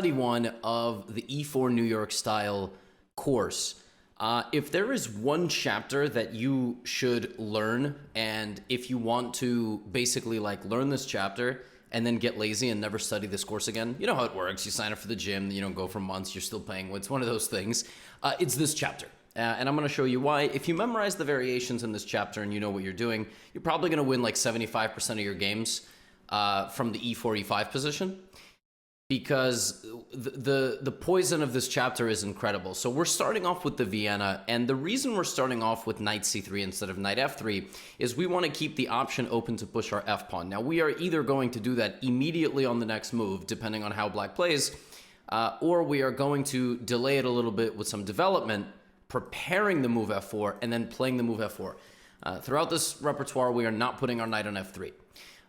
study one of the E4 New York style course. If there is one chapter that you should learn, and if you want to basically like learn this chapter and then get lazy and never study this course again, you know how it works. You sign up for the gym, you don't go for months, you're still paying. It's one of those things. It's this chapter. And I'm going to show you why. If you memorize the variations in this chapter and you know what you're doing, you're probably going to win like 75% of your games from the E4, E5 position, because the poison of this chapter is incredible. So we're starting off with the Vienna, and the reason we're starting off with knight c3 instead of knight f3 is we want to keep the option open to push our f-pawn. Now, we are either going to do that immediately on the next move, depending on how black plays, or we are going to delay it a little bit with some development, preparing the move f4, and then playing the move f4. Throughout this repertoire, we are not putting our knight on f3.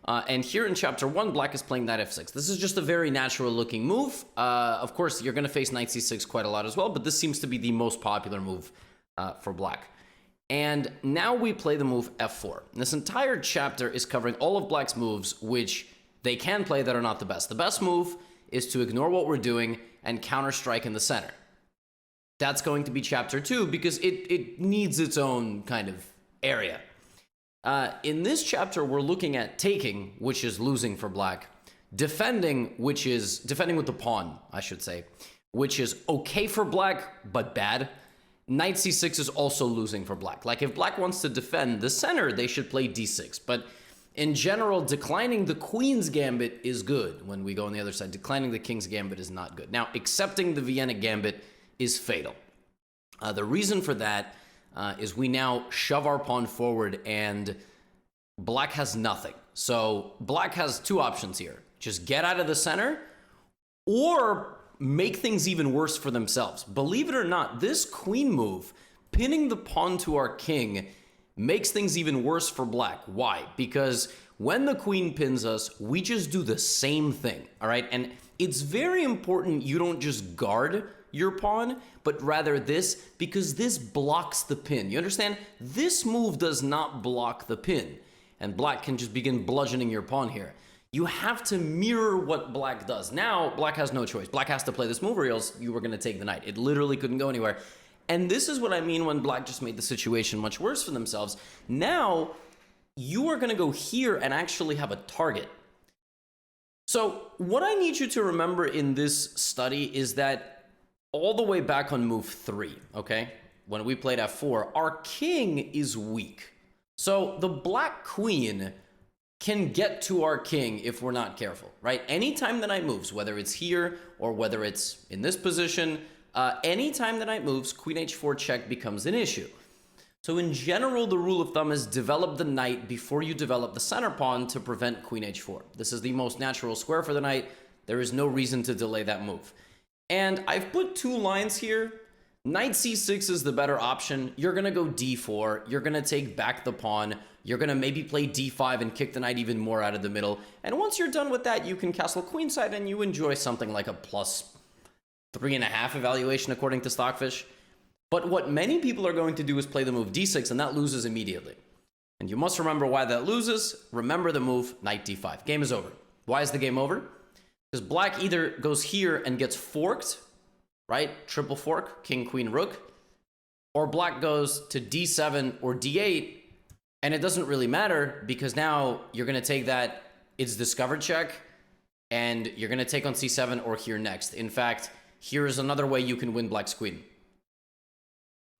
And here in chapter 1, black is playing knight f6. This is just a very natural looking move. Of course, you're going to face knight c6 quite a lot as well, but this seems to be the most popular move for black. And now we play the move f4. This entire chapter is covering all of black's moves, which they can play that are not the best. The best move is to ignore what we're doing and counter-strike in the center. That's going to be chapter 2 because it needs its own kind of area. In this chapter, we're looking at taking, which is losing for black, defending, which is defending with the pawn, I should say, which is okay for black, but bad. Knight c6 is also losing for black. Like, if black wants to defend the center, they should play d6. But in general, declining the queen's gambit is good when we go on the other side. Declining the king's gambit is not good. Now, accepting the Vienna gambit is fatal. The reason for that is we now shove our pawn forward and black has nothing. So black has two options here. Just get out of the center or make things even worse for themselves. Believe it or not, this queen move, pinning the pawn to our king, makes things even worse for black. Why? Because when the queen pins us, we just do the same thing, all right? And it's very important you don't just guard your pawn, but rather this, because this blocks the pin. You understand? This move does not block the pin, and black can just begin bludgeoning your pawn here. You have to mirror what black does. Now, black has no choice. Black has to play this move or else you were going to take the knight. It literally couldn't go anywhere. And this is what I mean when black just made the situation much worse for themselves. Now, you are going to go here and actually have a target. So what I need you to remember in this study is that all the way back on move 3, okay, when we played f4, our king is weak. So the black queen can get to our king if we're not careful, right? Anytime the knight moves, whether it's here or whether it's in this position, anytime the knight moves, queen h4 check becomes an issue. So in general, the rule of thumb is develop the knight before you develop the center pawn to prevent queen h4. This is the most natural square for the knight. There is no reason to delay that move. And I've put two lines here. Knight c6 is the better option. You're going to go d4. You're going to take back the pawn. You're going to maybe play d5 and kick the knight even more out of the middle. And once you're done with that, you can castle queenside and you enjoy something like a plus 3.5 evaluation according to Stockfish. But what many people are going to do is play the move d6, and that loses immediately. And you must remember why that loses. Remember the move knight d5. Game is over. Why is the game over? Because black either goes here and gets forked, right? Triple fork, king, queen, rook. Or black goes to d7 or d8, and it doesn't really matter because now you're going to take that, it's discovered check, and you're going to take on c7 or here next. In fact, here is another way you can win black's queen.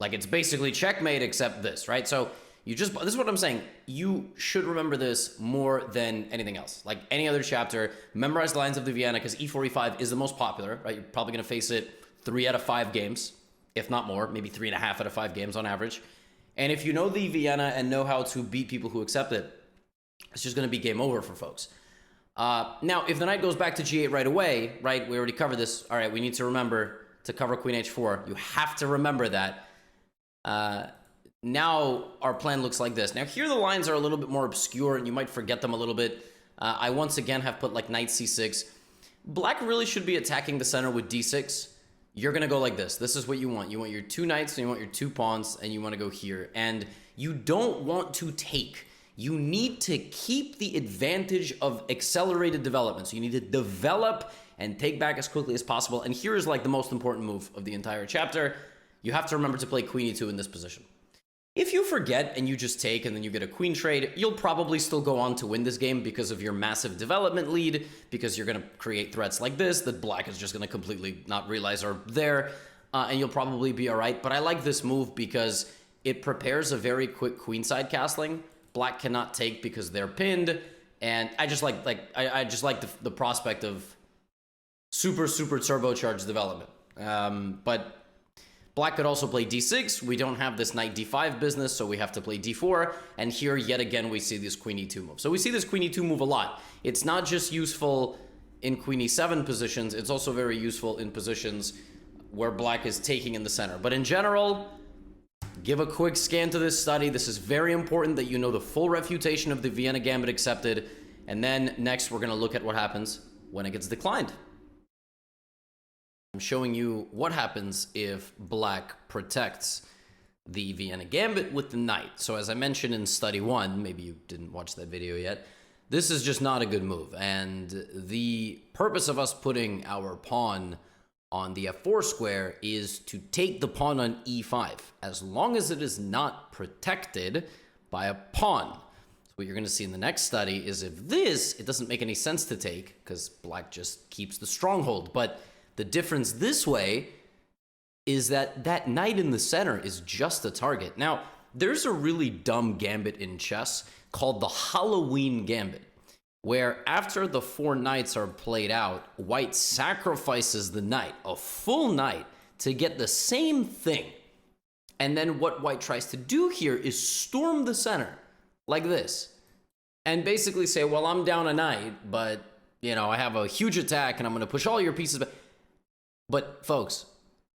Like, it's basically checkmate except this, right? So you just, this is what I'm saying. You should remember this more than anything else. Like any other chapter, memorize the lines of the Vienna because e4, e5 is the most popular, right? You're probably going to face it 3 out of 5 games, if not more, maybe 3.5 out of 5 games on average. And if you know the Vienna and know how to beat people who accept it, it's just going to be game over for folks. Now, if the knight goes back to g8 right away, right? We already covered this. All right, we need to remember to cover queen h4. You have to remember that. Now our plan looks like this. Now here the lines are a little bit more obscure and you might forget them a little bit. I once again have put like knight c6. Black really should be attacking the center with d6. You're going to go like this. This is what you want. You want your 2 knights and you want your 2 pawns and you want to go here. And you don't want to take. You need to keep the advantage of accelerated development. So you need to develop and take back as quickly as possible. And here is like the most important move of the entire chapter. You have to remember to play queen e2 in this position. If you forget and you just take and then you get a queen trade, you'll probably still go on to win this game because of your massive development lead, because you're going to create threats like this that black is just going to completely not realize are there, and you'll probably be all right. But I like this move because it prepares a very quick queenside castling. Black cannot take because they're pinned, and I just like the prospect of super turbocharged development. But black could also play d6. We don't have this knight d5 business, so we have to play d4. And here, yet again, we see this queen e2 move. So we see this queen e2 move a lot. It's not just useful in queen e7 positions. It's also very useful in positions where black is taking in the center. But in general, give a quick scan to this study. This is very important that you know the full refutation of the Vienna gambit accepted. And then next, we're going to look at what happens when it gets declined. I'm showing you what happens if black protects the Vienna gambit with the knight. So as I mentioned in study 1, maybe you didn't watch that video yet, this is just not a good move. And the purpose of us putting our pawn on the f4 square is to take the pawn on e5, as long as it is not protected by a pawn. So what you're going to see in the next study is if this, it doesn't make any sense to take, because black just keeps the stronghold. But the difference this way is that that knight in the center is just a target. Now, there's a really dumb gambit in chess called the Halloween gambit, where after the 4 knights are played out, white sacrifices the knight, a full knight, to get the same thing. And then what white tries to do here is storm the center, like this, and basically say, well, I'm down a knight, but, you know, I have a huge attack, and I'm going to push all your pieces back. But folks,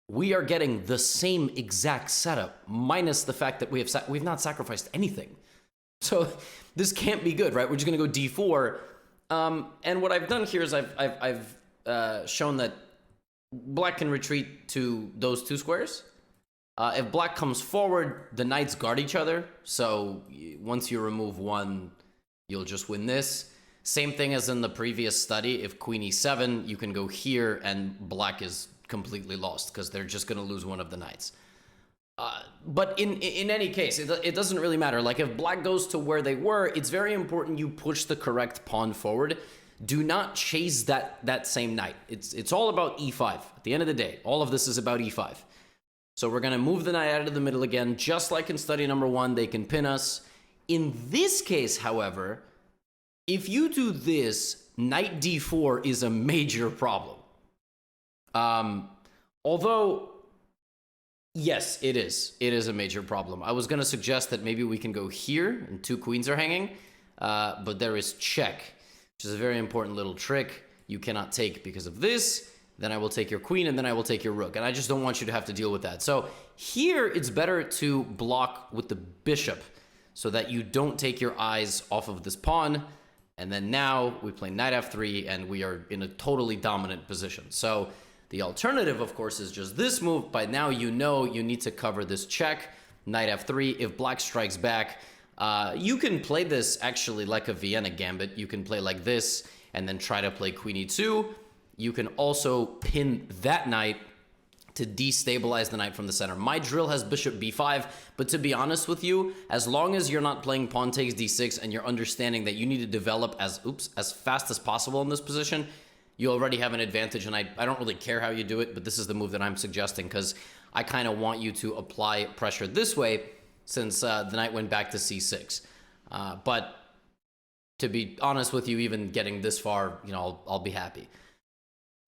we are getting the same exact setup, minus the fact that we've not sacrificed anything. So this can't be good, right? We're just going to go d4. And what I've done here is I've shown that black can retreat to those 2 squares. If black comes forward, the knights guard each other. So once you remove one, you'll just win this. Same thing as in the previous study. If queen e7, you can go here and black is completely lost because they're just going to lose one of the knights. But in any case, it doesn't really matter. Like if black goes to where they were, it's very important you push the correct pawn forward. Do not chase that same knight. It's all about e5. At the end of the day, all of this is about e5. So we're going to move the knight out of the middle again, just like in study number 1, they can pin us. In this case, however, if you do this, knight d4 is a major problem. Although, yes, it is. It is a major problem. I was going to suggest that maybe we can go here, and 2 queens are hanging, but there is check, which is a very important little trick. You cannot take because of this. Then I will take your queen, and then I will take your rook. And I just don't want you to have to deal with that. So here, it's better to block with the bishop so that you don't take your eyes off of this pawn. And then now we play knight f3, and we are in a totally dominant position. So the alternative, of course, is just this move. By now, you know you need to cover this check, knight f3. If black strikes back, you can play this actually like a Vienna gambit. You can play like this and then try to play queen e2. You can also pin that knight to destabilize the knight from the center. My drill has bishop b5, but to be honest with you, as long as you're not playing pawn takes d6 and you're understanding that you need to develop as fast as possible in this position, you already have an advantage, and I don't really care how you do it, but this is the move that I'm suggesting because I kind of want you to apply pressure this way since the knight went back to c6. But to be honest with you, even getting this far, you know, I'll be happy.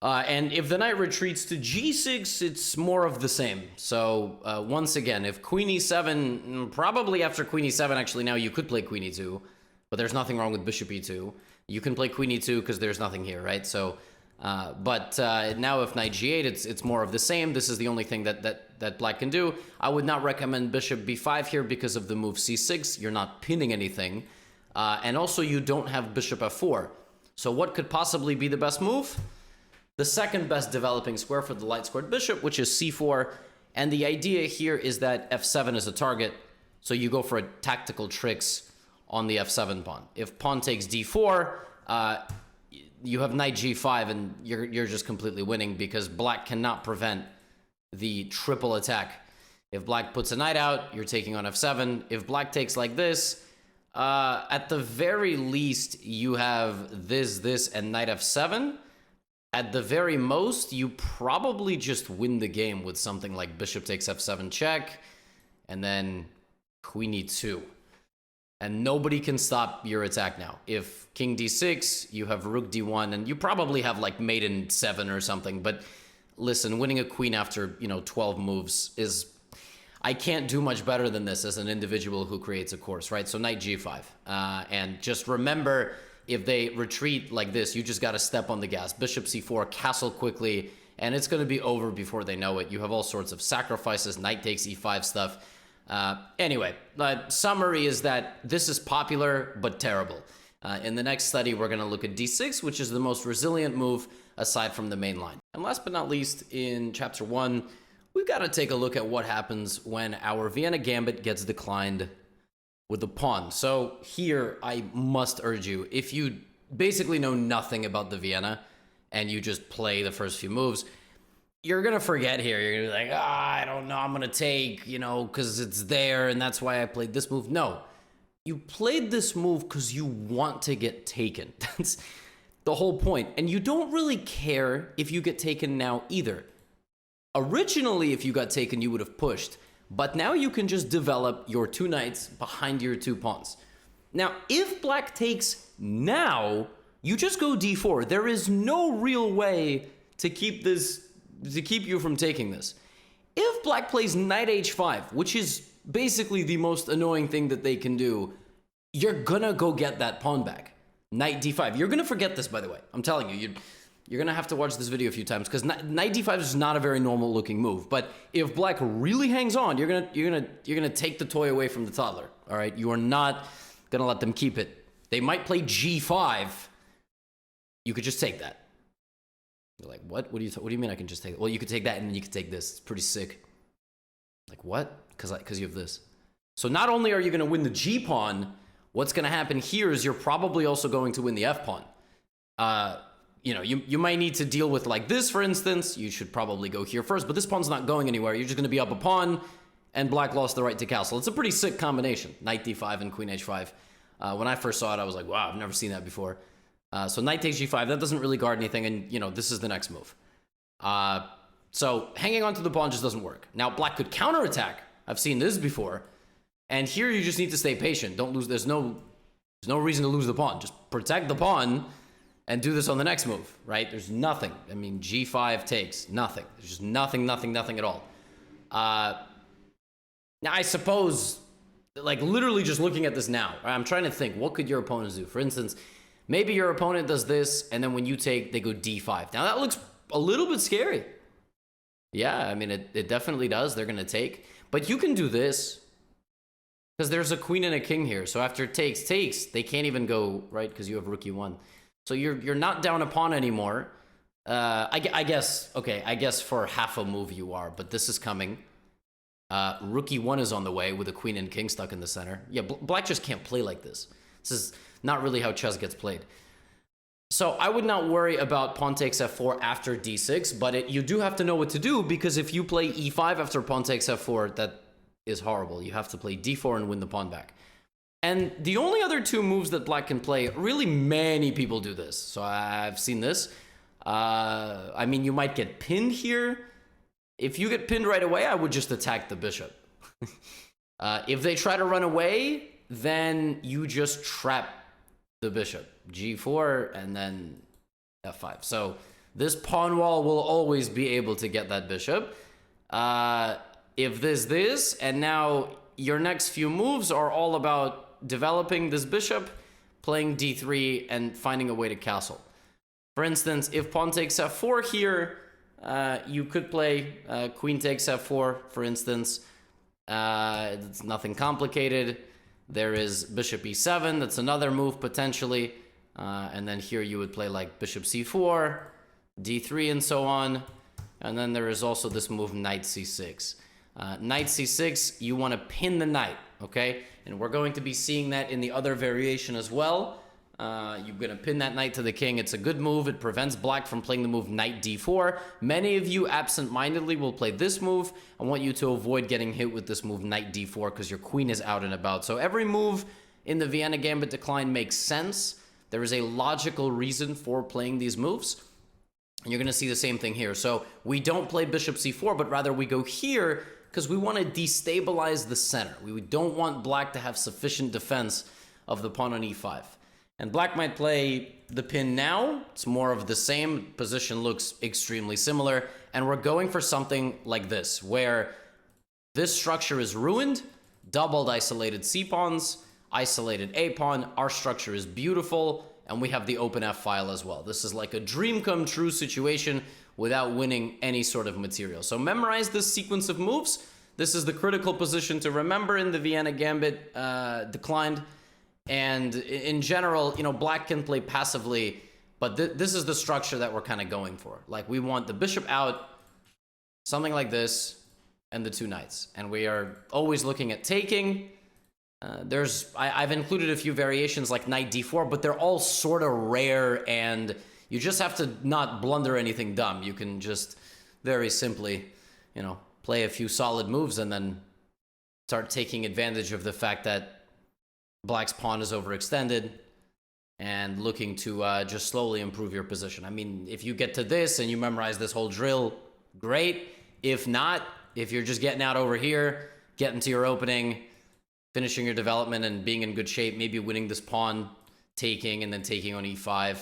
And if the knight retreats to g6, it's more of the same. So once again, if queen e7, probably after queen e7, actually now you could play queen e2, but there's nothing wrong with bishop e2. You can play queen e2 because there's nothing here, right? So, but now if knight g8, it's more of the same. This is the only thing that black can do. I would not recommend bishop b5 here because of the move c6. You're not pinning anything. And also you don't have bishop f4. So what could possibly be the best move? The second best developing square for the light squared bishop, which is c4. And the idea here is that f7 is a target. So you go for a tactical tricks on the f7 pawn. If pawn takes d4, you have knight g5, and you're just completely winning because black cannot prevent the triple attack. If black puts a knight out, you're taking on f7. If black takes like this, at the very least, you have this, and knight f7. At the very most, you probably just win the game with something like bishop takes f7 check, and then queen e2. And nobody can stop your attack now. If king d6, you have rook d1, and you probably have like mate in 7 or something. But listen, winning a queen after, 12 moves is... I can't do much better than this as an individual who creates a course, right? So knight g5. And just remember, if they retreat like this, you just got to step on the gas. Bishop c4, castle quickly, and it's going to be over before they know it. You have all sorts of sacrifices, knight takes e5 stuff. Anyway, summary is that this is popular but terrible. In the next study, we're going to look at d6, which is the most resilient move aside from the main line. And last but not least, in chapter 1, we've got to take a look at what happens when our Vienna gambit gets declined with the pawn. So here, I must urge you, if you basically know nothing about the Vienna and you just play the first few moves, you're going to forget here. You're going to be like, I don't know, I'm going to take, because it's there and that's why I played this move. No, you played this move because you want to get taken. That's the whole point. And you don't really care if you get taken now either. Originally, if you got taken, you would have pushed. But now you can just develop your 2 knights behind your 2 pawns. Now, if black takes now, you just go d4. There is no real way to keep you from taking this. If black plays knight h5, which is basically the most annoying thing that they can do, you're gonna go get that pawn back. Knight d5. You're gonna forget this, by the way. I'm telling you, you're gonna have to watch this video a few times because knight d5 is not a very normal looking move. But if black really hangs on, you're gonna take the toy away from the toddler. All right, you are not gonna let them keep it. They might play g5. You could just take that. You're like, what? What do you mean I can just take it? Well, you could take that and then you could take this. It's pretty sick. Like what? Because you have this. So not only are you gonna win the g pawn, what's gonna happen here is you're probably also going to win the f pawn. You might need to deal with like this, for instance. You should probably go here first, but this pawn's not going anywhere. You're just going to be up a pawn, and black lost the right to castle. It's a pretty sick combination, knight d5 and queen h5. When I first saw it, I was like, wow, I've never seen that before. So knight takes g5, that doesn't really guard anything, and, this is the next move. So hanging on to the pawn just doesn't work. Now, black could counterattack. I've seen this before. And here you just need to stay patient. Don't lose. There's no reason to lose the pawn. Just protect the pawn and do this on the next move, right? There's nothing. I mean, g5 takes nothing. There's just nothing at all. Now, I suppose, like, literally just looking at this now, I'm trying to think, what could your opponents do? For instance, maybe your opponent does this, and then when you take, they go d5. Now, that looks a little bit scary. Yeah, I mean, it definitely does. They're going to take. But you can do this, because there's a queen and a king here. So after takes, they can't even go, right? Because you have rook e1. So you're not down a pawn anymore. I guess for half a move you are, but this is coming. Rook e1 is on the way with a queen and king stuck in the center. Yeah, black just can't play like this. This is not really how chess gets played. So I would not worry about pawn takes f4 after d6, but you do have to know what to do, because if you play e5 after pawn takes f4, that is horrible. You have to play d4 and win the pawn back. And the only other 2 moves that black can play, really many people do this. So I've seen this. I mean, you might get pinned here. If you get pinned right away, I would just attack the bishop. If they try to run away, then you just trap the bishop. g4 and then f5. So this pawn wall will always be able to get that bishop. If this, and now your next few moves are all about developing this bishop, playing d3, and finding a way to castle. For instance, if pawn takes f4 here, you could play queen takes f4, for instance. It's nothing complicated. There is bishop e7. That's another move, potentially. And then here you would play like bishop c4, d3, and so on. And then there is also this move, knight c6. Knight c6, you want to pin the knight, okay? And we're going to be seeing that in the other variation as well. You're going to pin that knight to the king. It's a good move. It prevents black from playing the move knight d4. Many of you absent-mindedly will play this move. I want you to avoid getting hit with this move knight d4 because your queen is out and about. So every move in the Vienna Gambit decline makes sense. There is a logical reason for playing these moves. And you're going to see the same thing here. So we don't play bishop c4, but rather we go here because we want to destabilize the center. We don't want black to have sufficient defense of the pawn on e5. And black might play the pin now. It's more of the same. Position looks extremely similar. And we're going for something like this, where this structure is ruined, doubled isolated c-pawns, isolated a-pawn. Our structure is beautiful, and we have the open f file as well. This is like a dream come true situation without winning any sort of material. So memorize this sequence of moves. This is the critical position to remember in the Vienna Gambit declined. And in general, you know, black can play passively, but this is the structure that we're kind of going for. Like, we want the bishop out, something like this, and the two knights. And we are always looking at taking. I've included a few variations like knight d4, but they're all sort of rare, and you just have to not blunder anything dumb. You can just very simply, you know, play a few solid moves and then start taking advantage of the fact that black's pawn is overextended and looking to just slowly improve your position. I mean, if you get to this and you memorize this whole drill, great. If not, if you're just getting out over here, getting to your opening, finishing your development and being in good shape, maybe winning this pawn, taking, and then taking on e5,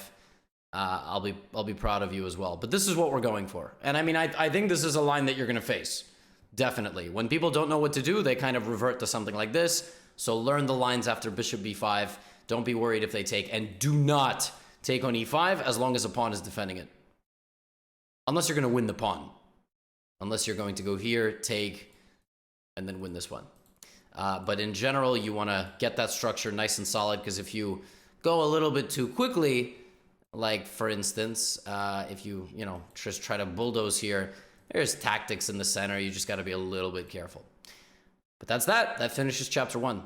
I'll be proud of you as well. But this is what we're going for. And I mean, I think this is a line that you're going to face. Definitely. When people don't know what to do, they kind of revert to something like this. So learn the lines after bishop b5. Don't be worried if they take. And do not take on e5 as long as a pawn is defending it. Unless you're going to win the pawn. Unless you're going to go here, take, and then win this one. But in general, you want to get that structure nice and solid, because if you go a little bit too quickly, like for instance, if you just try to bulldoze here, there's tactics in the center. You just got to be a little bit careful. But that's that. That finishes chapter 1.